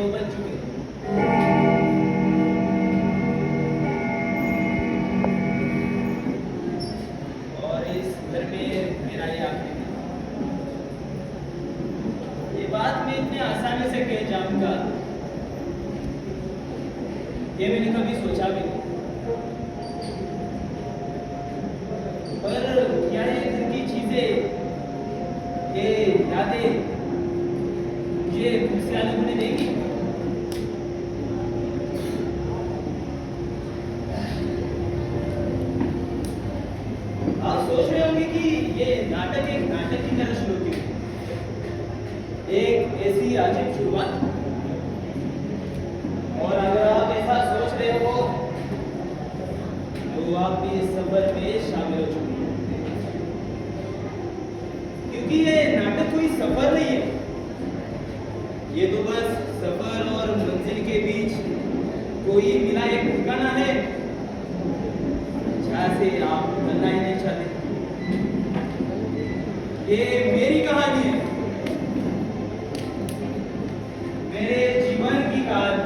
वो बन चुके। और इस घर में मेरा ये आखिरी दिन। ये बात मैं इतने आसानी से कह जाऊंगा ये मैंने कभी सोचा भी नहीं। पर क्या ये घर की चीजें, ये यादें मुझे खुशियां होने देगी? आप सोच रहे होंगे कि ये नाटक एक नाटक की तरह शुरू की, एक ऐसी अजीब शुरुआत। और अगर आप ऐसा सोच रहे हो तो आप भी इस सफर में शामिल हो चुके हैं, क्योंकि ये नाटक कोई सफर नहीं है। ये तो बस सफर और मंजिल के बीच कोई मिला एक ठिकाना है जहां से आप निकलना ही नहीं चाहते। ये मेरी कहानी है, मेरे जीवन की कहानी।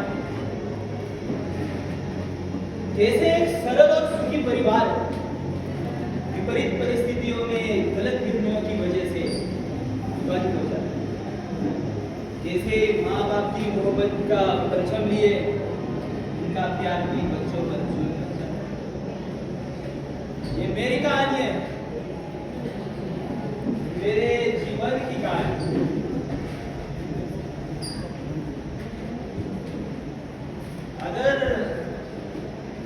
कैसे एक सरल और सुखी परिवार विपरीत परिस्थितियों में गलत निर्णयों की वजह से विभाजित हो जाता है। कैसे माँ बाप की मोहब्बत का परचम लिए उनका प्यार भी बच्चों पर जुल्म बन जाता है। ये मेरी कहानी है, मेरे जीवन की कहानी। अगर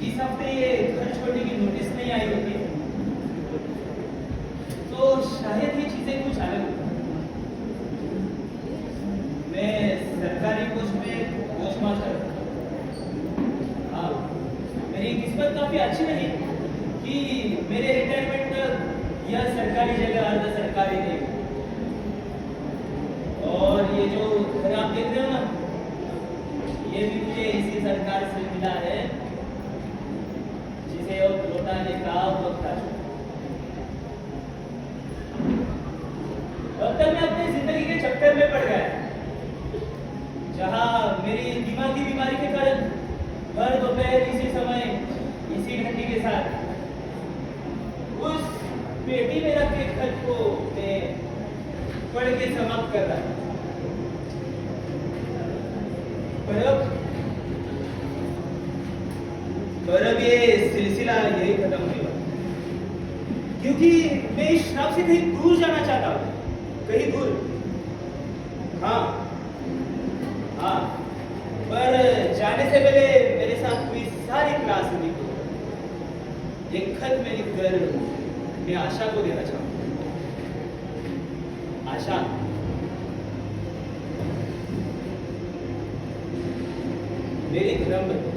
इस हफ्ते ये घर छोड़ने की नोटिस नहीं आई होती तो शायद ये चीजें कुछ अलग होती। मैं सरकारी पोस्ट में पोस्ट मास्टर। हाँ, मेरी किस्मत काफी अच्छी रही कि मेरे रिटायरमेंट तक यह सरकारी जगह अर्ध सरकारी नहीं। और ये जो घर आप देख रहे हो ना, ये भी मुझे इसी सरकार से मिला है जिसे अब लौटाने का वक्त आ चुका। अब तक मैं अपनी जिंदगी के चक्कर में पड़ गया, जहां मेरी दिमागी बीमारी के कारण हर दोपहर इसी समय इसी घंटी के साथ उस पेटी में रखे खत को मैं पढ़ के समाप्त कर रहा। पर अब ये सिलसिला यही खत्म नहीं हुआ, क्योंकि मैं इस शराब से कहीं दूर जाना चाहता हूँ, कहीं दूर। हाँ हाँ, पर जाने से पहले मेरे साथ हुई सारी क्लास हुई तो एक खत में लिखकर मैं आशा को देना चाहूंगा। आशा, मेरी धर्म बनी।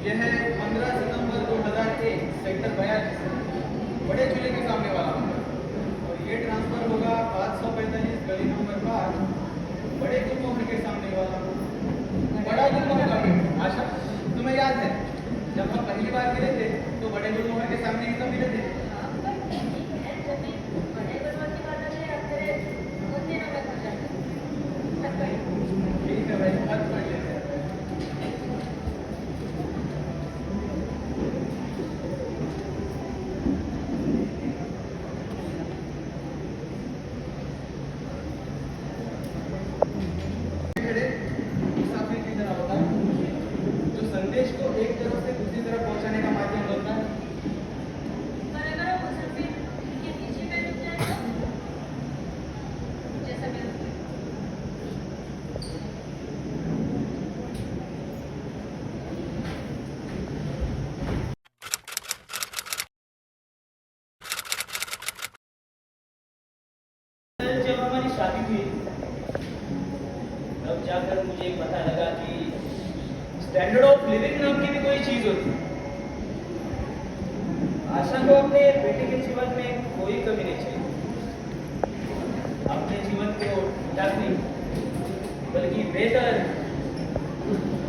यह है 15 सितंबर 2001 सेक्टर 42 बड़े चूल्हे के सामने वाला नंबर। और ये ट्रांसफर होगा 545 गली नंबर 5 बड़े गुलमोहर के सामने वाला बड़ा गुलमोहर कमेंट। आशा तुम्हें याद है जब हम पहली बार मिले थे तो बड़े गुलमोहर के सामने एकदम मिले थे। ठीक है भाई, बात कर लेते हैं। मुसाफिर की तरह होता है जो संदेश को एक तरफ से दूसरी तरफ पहुंचाने का माध्यम होता है। जब हमारी शादी हुई तब जाकर मुझे पता लगा कि स्टैंडर्ड ऑफ लिविंग नाम की भी कोई चीज होती है। आशा को अपने बेटे के जीवन में कोई कमी नहीं चाहिए। अपने जीवन को ठीक नहीं बल्कि बेहतर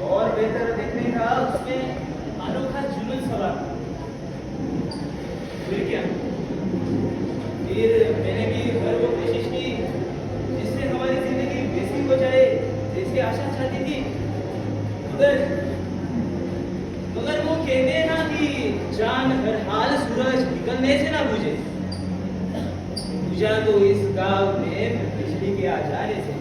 और बेहतर देखने का उसमें अनोखा जुनून सवार। फिर क्या, फिर मैंने भी हर वो कोशिश की जिससे हमारी जिंदगी वैसी हो जाए जैसी आशा चाहती थी। मगर मगर वो कहते हैं ना कि जान हर हाल सूरज निकलने से ना बुझे। बुझा तो इस गांव में बिजली के आ जाने से।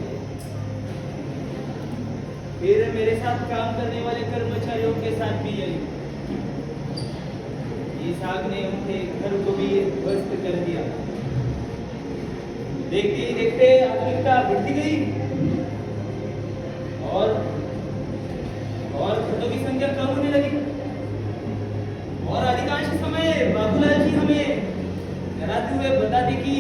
फिर मेरे साथ काम करने वाले कर्मचारियों के साथ भी यही। इस आग ने उनके घर को भी ध्वस्त कर दिया। देखते ही देखते आधुनिकता बढ़ती गई और घरों की संख्या कम होने लगी। और अधिकांश समय बाबूलाल जी हमें डराते हुए बताते कि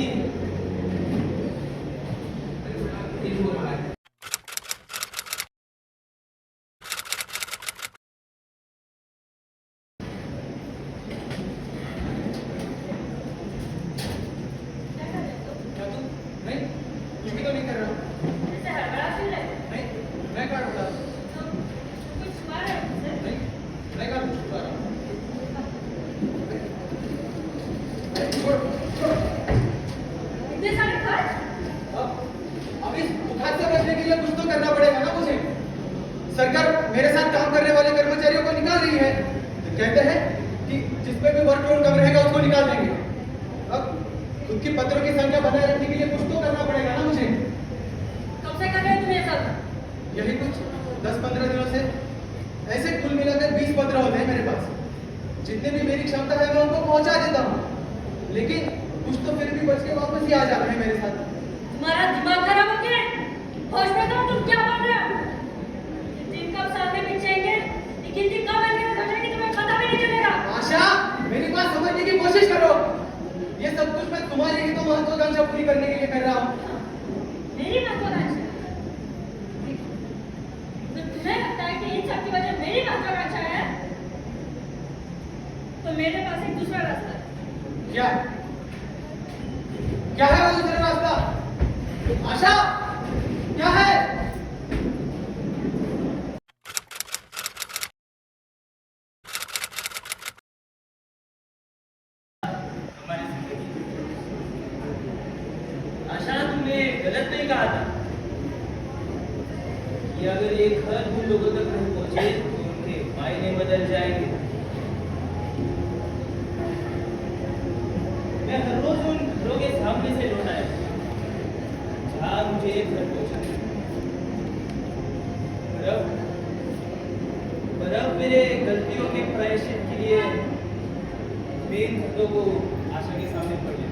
कुछ भी तो नहीं कर रहा हूँ। नहीं, मैं काट रहा हूँ। नहीं, मैं काट रहा हूँ। छोड़, छोड़। अब इस बुखार से बचने के लिए कुछ तो करना पड़ेगा ना मुझे। सरकार मेरे साथ काम करने वाले कर्मचारियों को निकाल रही है। तो कहते हैं कि जिस पे भी वर्कलोड कम रहेगा उसको निकाल देंगे। अब खुद की पत्रों की संख्या बनाए रखने के लिए कुछ तो करना पड़ेगा ना मुझे। कब से कर रहे हो तुम ये सब? यही कुछ 10-15 दिनों से। ऐसे कुल मिलाकर 20 पत्र होते हैं मेरे पास। जितने भी मेरी क्षमता है मैं उनको पहुंचा देता हूँ। लेकिन कुछ तो फिर भी बच के वापस ही आ जाते हैं मेरे साथ। तुम्हारा दिमाग खराब हो गया है? होश में तो तुम क्या बोल रहे हो? दिन कब साथ में बिछेंगे लेकिन दिन कब आगे हो जाएगी तुम्हें पता भी नहीं चलेगा। आशा, मेरी बात समझने की कोशिश करो। ये सब कुछ मैं तुम्हारी ही तो महत्वाकांक्षा पूरी करने के लिए कर रहा हूँ। मेरी महत्वाकांक्षा? तो तुम्हें लगता है कि इन सब की वजह मेरी महत्वाकांक्षा है? तो मेरे पास एक दूसरा रास्ता है। क्या क्या है वो दूसरा रास्ता? आशा, क्या है? हमारी जिंदगी। आशा, तुमने गलत नहीं कहा था कि अगर ये घर उन लोगों तक नहीं पहुंचे तो उनके मायने बदल जाएंगे। मैं हर रोज उन घरों के सामने से लौट आया जहां मुझे घर पहुंचा। पर अब मेरे गलतियों के प्रायश्चित के लिए मैं इन घरों को आशा के सामने पड़ गया।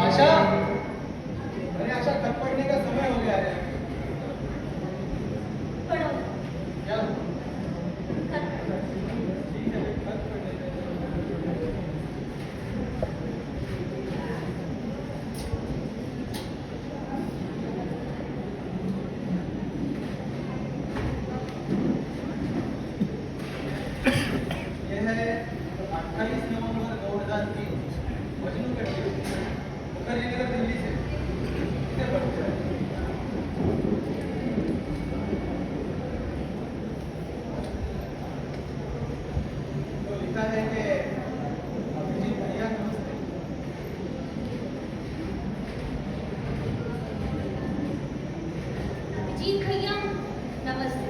आशा, अरे आशा, थक पड़ने का समय हो गया है। 28 नवंबर 2003 मजनू के वो खरीदेगा दिल्ली से इसे पढ़ते हैं। तो लिखा है कि अभिजीत भैया नमस्ते। अभिजीत भैया नमस्ते।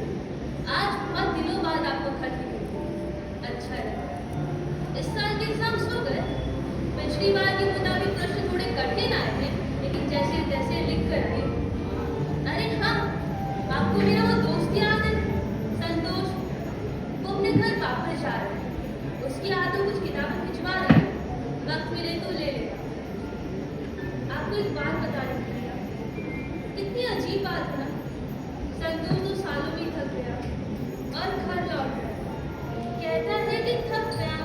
आज बहुत दिनों बाद आपको खत लिखा, अच्छा लगा। इस साल के एग्जाम्स हो गए। पिछली बार के मुताबिक प्रश्न थोड़े कठिन आए थे, लेकिन जैसे तैसे लिख कर दिए। अरे हाँ, आपको मेरा वो दोस्त याद है, संतोष? वो अपने घर वापस जा रहे हैं। उसकी हाथों कुछ किताबें भिजवा रहे हैं, वक्त मिले तो ले लेगा। आपको एक बात बता रही हूँ भैया, कितनी अजीब बात है ना। संतोष 2 सालों में थक गया और घर लौट गया। कहता है कि थक गया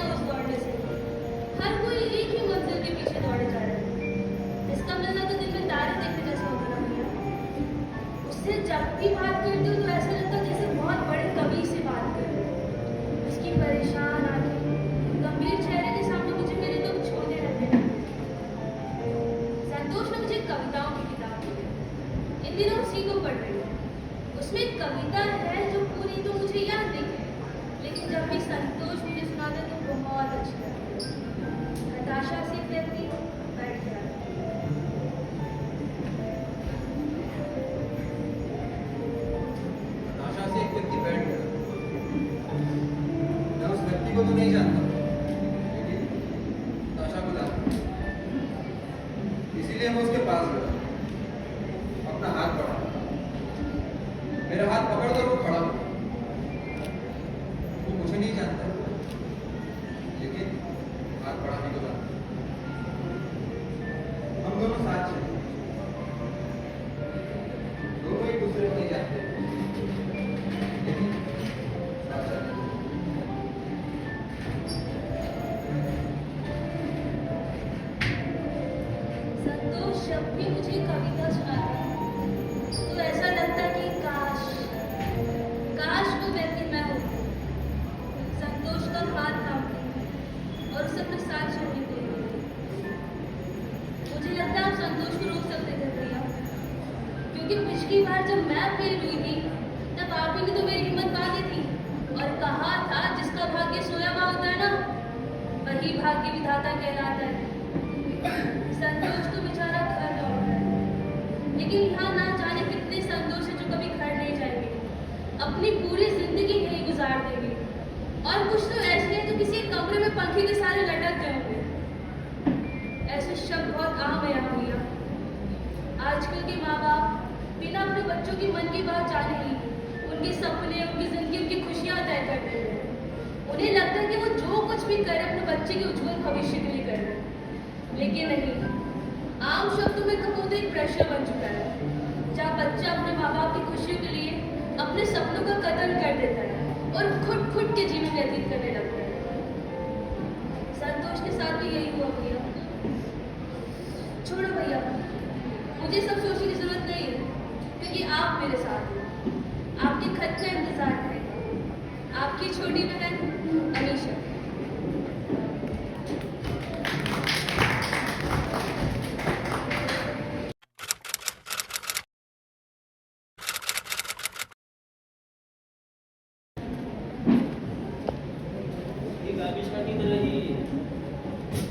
उस दौड़ने से। हर कोई एक ही मंजिल के पीछे दौड़े जा रहे हैं। इसका मिलना तो दिन में तारे देखने जैसा होता है भैया। उससे जब भी बात करती हूँ तो ऐसा लगता है जैसे बहुत बड़े कवि से बात कर रही हूँ। उसकी परेशान आंखें, गंभीर चेहरे के सामने मुझे मेरे दुख छोड़े रहते हैं। संतोष ने मुझे कविताओं की किताब दी है। इन दिनों उसी को पढ़ रही हूँ। उसमें एक कविता है जो पूरी तो मुझे याद नहीं है, लेकिन जब भी संतोष मुझे सुनाता है तो बहुत अच्छा लगता है। हताशा से व्यक्ति बैठ गया। हताशा से एक व्यक्ति बैठ गया। मैं उस व्यक्ति को तो नहीं जानता, लेकिन हताशा को जानता हूं। इसीलिए मैं उसके पास गया, अपना हाथ बढ़ाया। मेरा हाथ पकड़कर वो खड़ा हुआ। वो मुझे नहीं जानता, लेकिन हाथ बढ़ाने को जानता। हम दोनों साथ चले, दोनों एक दूसरे को नहीं जानते, लेकिन साथ चले। संतोष जब भी मुझे कविता सुनाता है तो ऐसा लगता है कि काश वो व्यक्ति मैं होती। संतोष का हाथ थामती और उसे अपने साथ छोड़ने को बोलती। मुझे लगता है आप संतोष को रोक सकते थे भैया, क्योंकि पिछली बार जब मैं फेल हुई थी तब आप ही ने तो मेरी हिम्मत बांधी थी और कहा था जिसका भाग्य सोया हुआ होता है ना, वही भाग्य विधाता कहलाता है। संतोष तो बेचारा घर लौट रहा है, लेकिन यहाँ ना जाने कितने संतोष है जो कभी घर नहीं जाएंगे, अपनी पूरी जिंदगी यहीं गुजार देंगे। और कुछ तो ऐसे हैं जो किसी कमरे में पंखे के सारे लटक गए होंगे। ऐसे शब्द बहुत आम है यहाँ भैया। आजकल के माँ बाप बिना अपने बच्चों की मन की बात जाने ही उनके सपने, उनकी जिंदगी, उनकी खुशियाँ तय कर देते हैं। उन्हें लगता है कि वो जो कुछ भी करे अपने बच्चे के उज्जवल भविष्य के लिए कर रहे हैं, लेकिन नहीं। आम शब्दों में कहूँ तो एक प्रेशर बन चुका है, जहाँ बच्चा अपने माँ बाप की खुशियों के लिए अपने सपनों का कत्ल कर देता है और खुद के जीवन व्यतीत करने लगता है। संतोष के साथ भी यही हुआ भैया। छोड़ो भैया, मुझे सब सोचने की जरूरत नहीं है, क्योंकि आप मेरे साथ हैं। आपके खत का इंतजार करेगा। आपकी छोटी बहन अनीशा। हमेशा की तरह ही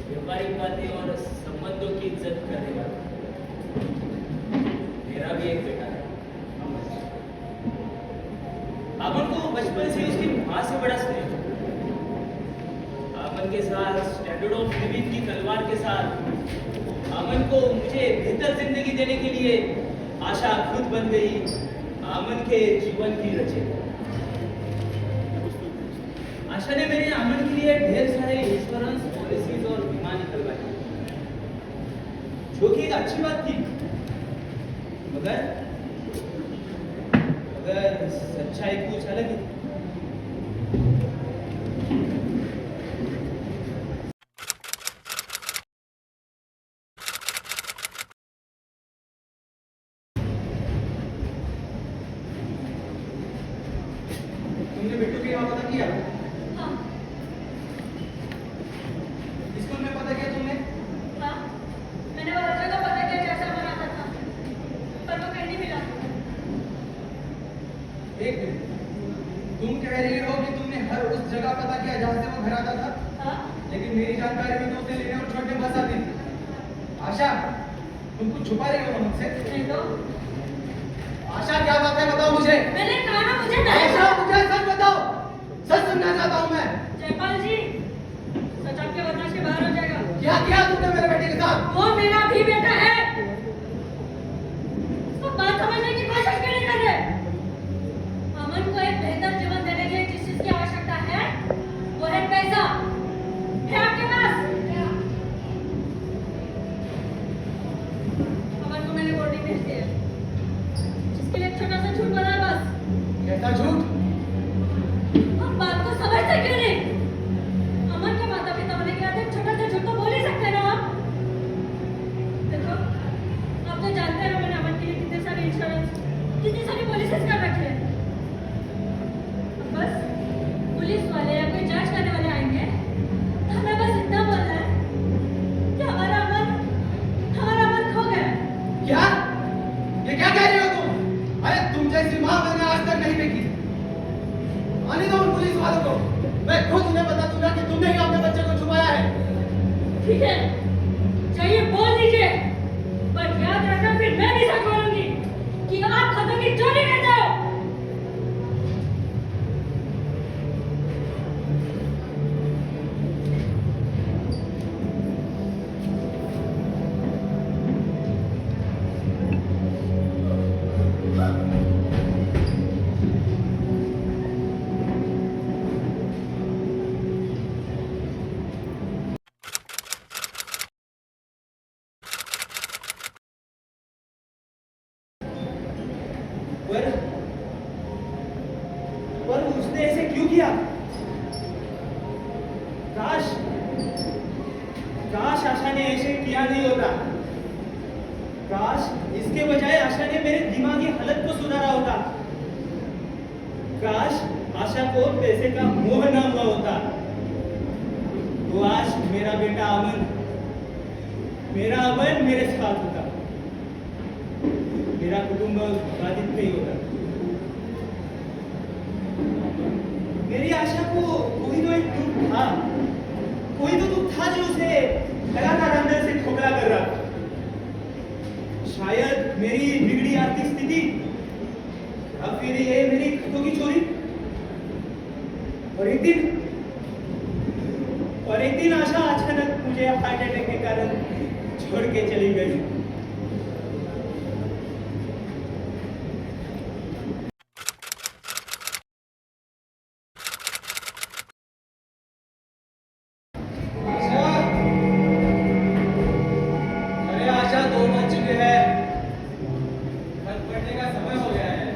व्यापारिक बातें और संबंधों की इज्जत करने वाला। मेरा भी एक बेटा है। अमन को बचपन से उसकी मां से बड़ा स्नेह। अमन के साथ स्टैंडर्ड ऑफ लिविंग की तलवार के साथ अमन को मुझे बेहतर जिंदगी देने के लिए आशा खुद बन गई अमन के जीवन की रचना। आशा ने मेरे अमन के लिए ढेर सारे इंश्योरेंस पॉलिसीज और बीमा निकलवाए, जो कि एक अच्छी बात थी, मगर सच्चाई कुछ अलग ही। तुमने बिट्टू की वापस किया? हाँ, पता किया जहाँ से वो घर आता था, हाँ? लेकिन मेरी जानकारी में तो उसे लेने और छोड़ने बस आती थी। आशा, तुम कुछ छुपा रही हो मुझसे? नहीं तो आशा, क्या बात है, बताओ मुझे। मैंने कहा ना मुझे नहीं। आशा, मुझे सच बताओ, सच सुनना चाहता हूँ मैं। जयपाल जी, सच आपके बर्दाश्त के बाहर हो जाएगा। क्या किया तुमने मेरे बेटे के साथ? वो मेरा भी बेटा है। उसको बात समझने की कोशिश क्यों नहीं कर रहे? अमन को एक बेहतर जीवन देने के लिए जिस चीज की आवश्यकता है, वो है पैसा। है आपके पास? अमन को मैंने बोर्डिंग भेज दिया है, जिसके लिए एक छोटा सा झूठ बना है बस। कैसा झूठ? आप बात को समझते क्यों नहीं? अमन के माता पिता होने के नाते एक छोटा सा झूठ तो बोल ही सकते हैं ना आप? देखो, आप तो जानते हैं मैंने अमन के लिए कितने सारे इंश्योरेंस, कितनी सारी पॉलिसीज कर रखी है। अब बस पुलिस वाले या कोई जांच करने वाले आएंगे तो हमें बस इतना बोलना है कि हमारा अमन खो गया है। क्या? ये क्या कह रही हो तुम? अरे तुम जैसी माँ मैंने आज तक नहीं देखी। आने दो उन पुलिस वालों को, मैं खुद उन्हें बता दूंगा कि तुमने ही अपने बच्चे को छुपाया है। ठीक है, चाहिए बोल दीजिए, पर याद रखना फिर मैं भी सच बोलूंगी कि आप खतों की चोरी करते हो। पर पर उसने ऐसे क्यों किया? काश काश आशा ने ऐसे किया नहीं होता। काश इसके बजाय आशा ने मेरे दिमागी हालत को सुधारा होता। काश आशा को पैसे का मोह न हुआ होता, तो आज मेरा बेटा अमन मेरे साथ होता, मेरा कुटुंब बाधित नहीं होता। मेरी आशा को कोई तो एक दुख था, कोई तो दुख था जो उसे लगातार अंदर से खोखला कर रहा था। शायद मेरी बिगड़ी आर्थिक स्थिति, अब फिर ये मेरी खतों की चोरी, और एक दिन आशा अचानक मुझे हार्ट अटैक के कारण छोड़ के चली गई। आशा, अरे आशा, 2 बज चुके हैं, घर पढ़ने का समय हो गया है।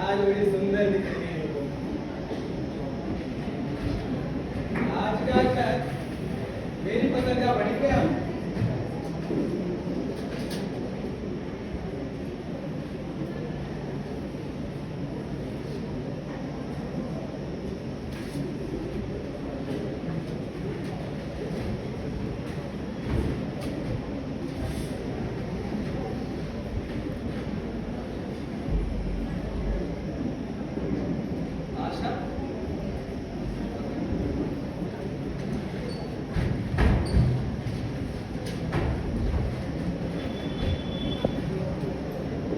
आज बड़ी सुंदर दिख रही हो तुम। आजकल तक मेरी पसंद का बड़ी गया। आशा,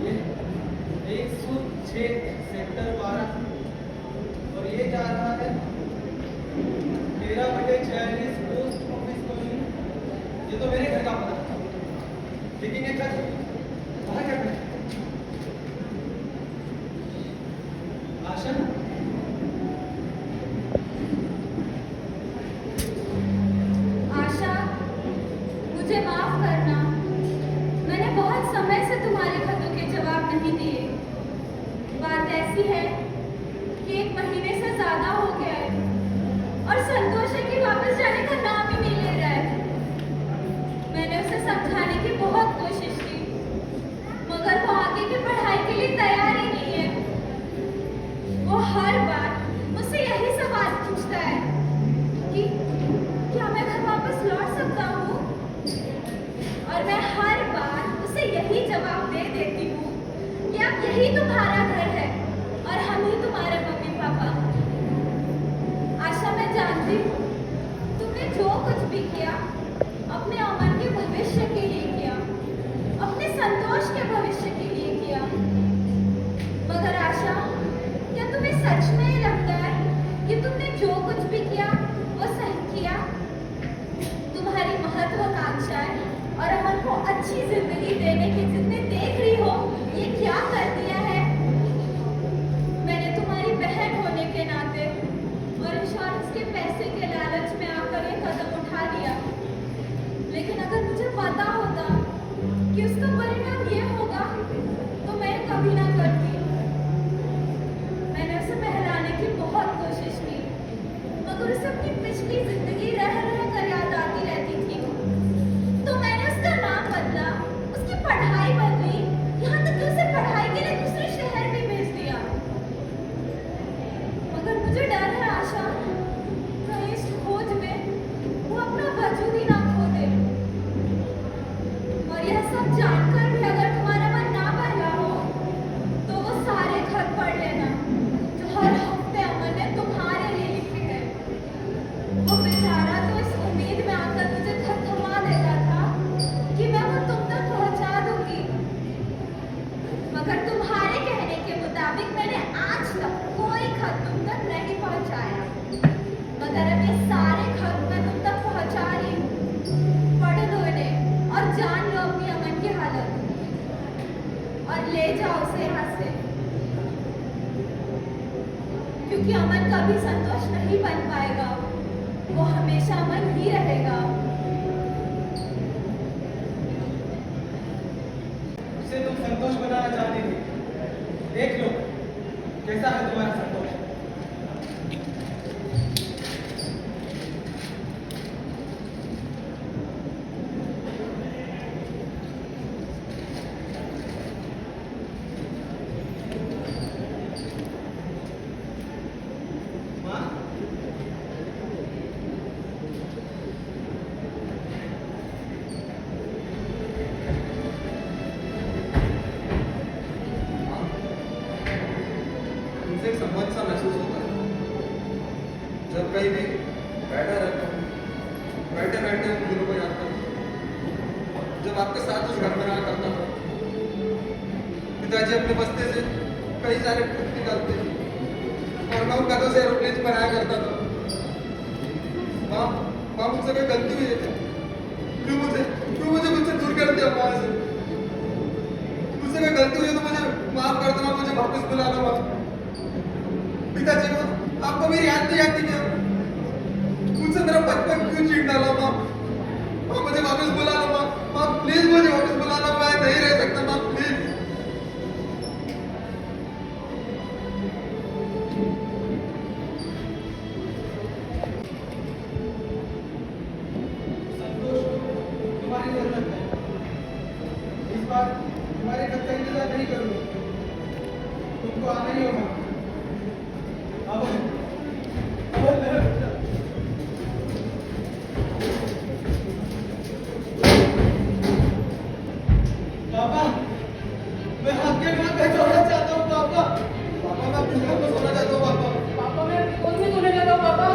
ये 106 सेक्टर 12 और ये जा रहा है 13/46 पोस्ट ऑफिस कॉलोनी। ये तो मेरे घर का पता था, लेकिन ये घर वहाँ क्या करें? आशा, आशा, मुझे माफ करना, मैंने बहुत समय से तुम्हारे खतों के जवाब नहीं दिए। बात ऐसी है कि 1 महीने से ज्यादा हो गया है और संतोष है कि वापस जाने का नाम ही नहीं ले रहा है। मैंने उसे समझाने की बहुत कोशिश की, मगर वो आगे की पढ़ाई के लिए तैयार ही नहीं है। वो हर बार मुझसे यही सवाल पूछता है कि क्या मैं घर वापस लौट सकता हूँ, और मैं हर बार उसे यही जवाब दे देती हूँ कि अब यही तुम्हारा घर है और जी, तुमने जो कुछ भी किया अपने अमन के भविष्य के लिए किया, अपने संतोष के भविष्य के लिए किया। मगर आशा, क्या तुम्हें सच में ही लगता है कि तुमने जो कुछ भी किया वो सही किया? तुम्हारी महत्वाकांक्षाएं और अमन को अच्छी जिंदगी देने की जितने देख रही हो, ये क्या कर दिया है? मैंने तुम्हारी बहन होने के नाते और इंश्योरेंस के पैसे के लालच में आकर ये कदम उठा लिया। लेकिन अगर मुझे पता होता कि उसका परिणाम ये होगा तो मैं कभी ना करती। मैंने उसे बहलाने की बहुत कोशिश की, मगर उसे अपनी पिछली जिंदगी रह कर याद आती रहती थी। तो मैंने उसका नाम बदला, उसकी पढ़ाई बदली, यहाँ तक कि उसे पढ़ाई के लिए दूसरे शहर भी भेज दिया। मगर मुझे डर है आशा, कहीं इस खोज में वो अपना वजूद ही ना खो दे। और यह सब जानकर भी अगर तुम्हारा मन ना बहला हो तो वो सारे खत पढ़ लेना जो हर हफ्ते अमन ने तुम्हारे लिए लिखे हैं। वो बेचारा तो इस उम्मीद में आकर मुझे थमा देता था कि मैं वो तुम तक पहुंचा दूंगी, मगर तुम्हारे कहने के मुताबिक मैंने आज तक कोई खत तुम तक नहीं पहुंचाया। मगर अब ये सारे खत मैं तुम तक पहुंचा रही हूँ। पढ़ लो इन्हें और जान लो अपनी अमन की हालत और ले जाओ उसे यहाँ से, क्योंकि अमन कभी संतोष नहीं बन पाएगा, वो हमेशा अमन ही रहेगा। जिसे तुम संतोष बनाना चाहती थी, देख लो कैसा है तुम्हारा संतोष। माँ, तुमसे एक संबंध सा महसूस होता है। जब कहीं भी बैठा रहता हूँ, बैठे बैठे उन दिनों को याद करता हूँ जब आपके साथ उस घर में रहा करता था। पिताजी अपने बस्ते से कई सारे खुद निकालते थे और मैं उन कदों से एरोप्लेन बनाया करता था। माँ, माँ मुझसे कोई गलती हुई है क्या? क्यों मुझे मुझसे दूर कर दिया माँ से? मुझसे कोई गलती हुई है तो मुझे माफ कर देना, मुझे वापस बुला लो माँ। पिताजी को आपको मेरी याद नहीं आती क्या? मुझसे मेरा बचपन क्यों छीन डाला माँ? माँ मुझे वापस बुला लो माँ। माँ प्लीज मुझे वापस बुला लो, मैं नहीं रह सकता माँ, प्लीज। संतोष को तुम्हारी जरूरत है। इस बार तुम्हारे घर का इंतजार नहीं करूंगा, तुमको आना ही होगा। पापा, मैं आपके घर पे सोना चाहता हूँ पापा। पापा मैं अपने घर पे सोना चाहता हूँ पापा। पापा मैं कौन से सोने लगा पापा?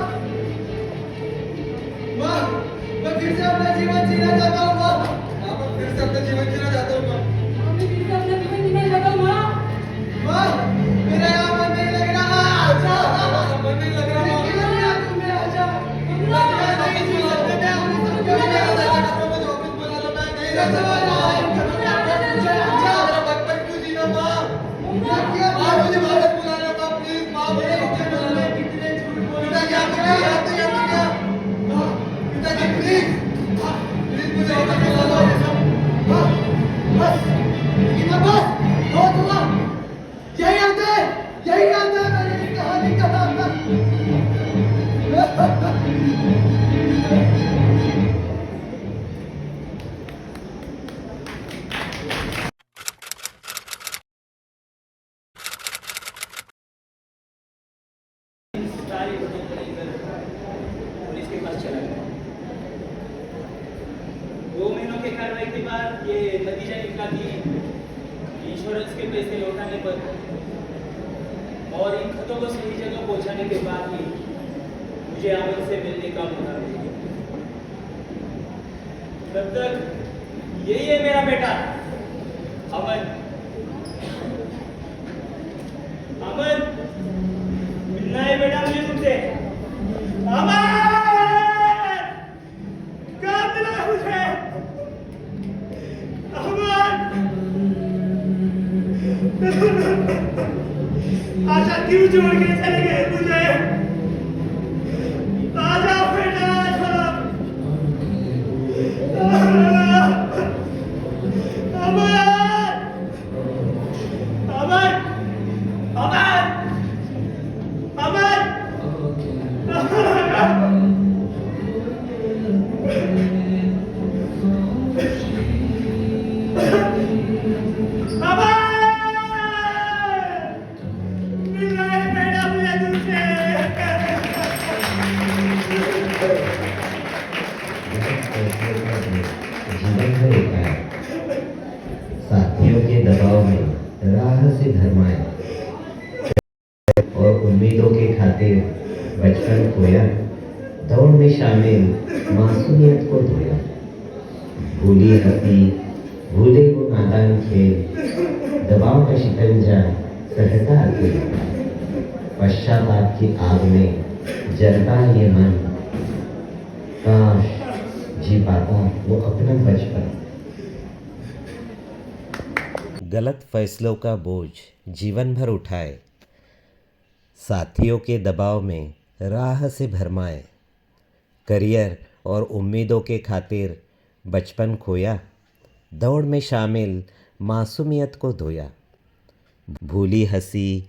माँ, मैं फिर से अपना जीवन जीना चाहता हूँ माँ। पापा फिर से अपना जीवन जीना चाहता हूँ माँ। मैं फिर से अपना जीवन जीने लगा माँ। माँ, मेरा यहाँ मन नहीं लग रहा। आजा, मन नहीं लग रहा माँ। क्यों नहीं आती मैं? आजा। मैं नहीं जी सकता, मैं अपनी क्यों नहीं आ सकता? मुझे वापस बुला लो, मैं नहीं रह सकता। मेरा बचपन क्यों जीना माँ? माँ मुझे वापस बुला लो माँ, प्लीज माँ मुझे वापस बुला लो। पिताजी आपको क्या याद नहीं आती क्या? पिताजी प्लीज, प्लीज मुझे वापस बुला लो। बस, बस, बहुत हुआ। यही अंत है मेरी कहानी का नाम। सारी घटनाओं को लेकर पुलिस के पास चला गया। 2 महीनों के कार्रवाई के बाद ये नतीजा निकला कि इंश्योरेंस के पैसे लौटाने पर और इन खतों को सही जगह पहुंचाने के बाद ही मुझे अमन से मिलने का मौका मिले। तब तक यही है मेरा बेटा अमन। अमन, मिलना है बेटा मुझे तुमसे। अमन, कहाँ मिला है मुझे? अमन, आशा क्यों छोड़ के चले गए मुझे? आ जाओ बेटा, आ जाओ। अमन, अमन, अमन, अमन, मिल रहा है बेटा मुझे तुमसे। जीवन भर उठाए, साथियों के दबाव में राह से धर्माए, और उम्मीदों के खातिर बचपन खोया, दौड़ में शामिल मासूमियत को धोया। भूली हंसी, भूले वो नादान खेल, दबाव का शिकंजा सहता अकेला। पश्चाताप की आग में जलता ये मन, काश जी पाता वो अपना बचपन। गलत फैसलों का बोझ जीवन भर उठाए, साथियों के दबाव में राह से भरमाए, करियर और उम्मीदों के खातिर बचपन खोया, दौड़ में शामिल मासूमियत को धोया। भूली हंसी,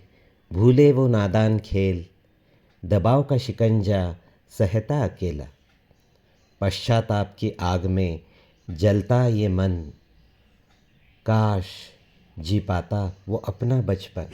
भूले वो नादान खेल, दबाव का शिकंजा सहता अकेला। पश्चाताप की आग में जलता ये मन, काश जी पाता वो अपना बचपन।